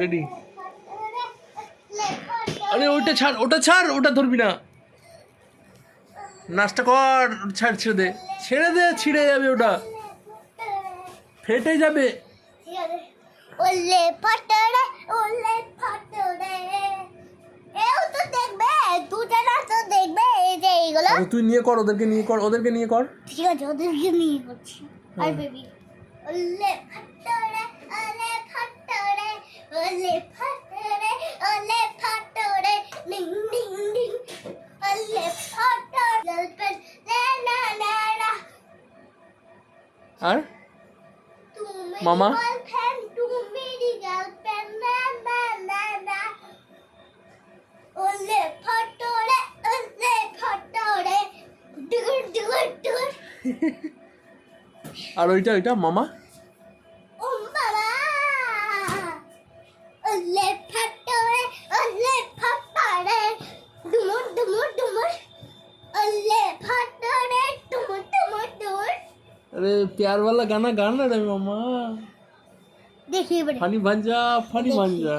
Ready. আরে ওটা ছাড়, ওটা ছাড়, ওটা ধরবি না। নাচটা কর, ছাড়, ছেড়ে দে, ছেড়ে দে, ছিঁড়ে যাবে, ওটা ফেটে যাবে। ওলে ফাটরে, ওলে ফাটরে, এও তো দেখবে, দুটা না তো দেখবে এই যে এইগুলো। তুই নিয়ে কর, ওদেরকে নিয়ে কর, ওদেরকে নিয়ে কর। ঠিক আছে, ওদেরকে নিয়ে করছি। আর বেবি ওলে ফাটরে, ওলে ফাটরে, ওলে ফাটরে, ওলে ফাটরে, ডিং ডিং ডিং, ওলে ফাটরে, গার্লফ্রেন্ড না না না না। আর তুমি মামা? গার্লফ্রেন্ড, তুমি গার্লফ্রেন্ড না না না না। ওলে ফাটরে, ওলে ফাটরে, ডুর ডুর ডুর। আর ওইটা ওইটা মামা। ও বাবা, ওলে ফাটরে, ওলে ফাটরে, ডুমুর ডুমুর ডুমুর, ওলে ফাটরে, ডুমুর ডুমুর ডুমুর। अरे प्यार वाला गाना गाना रे मामा। देखिए बड़े फनी बन जा, फनी बन जा।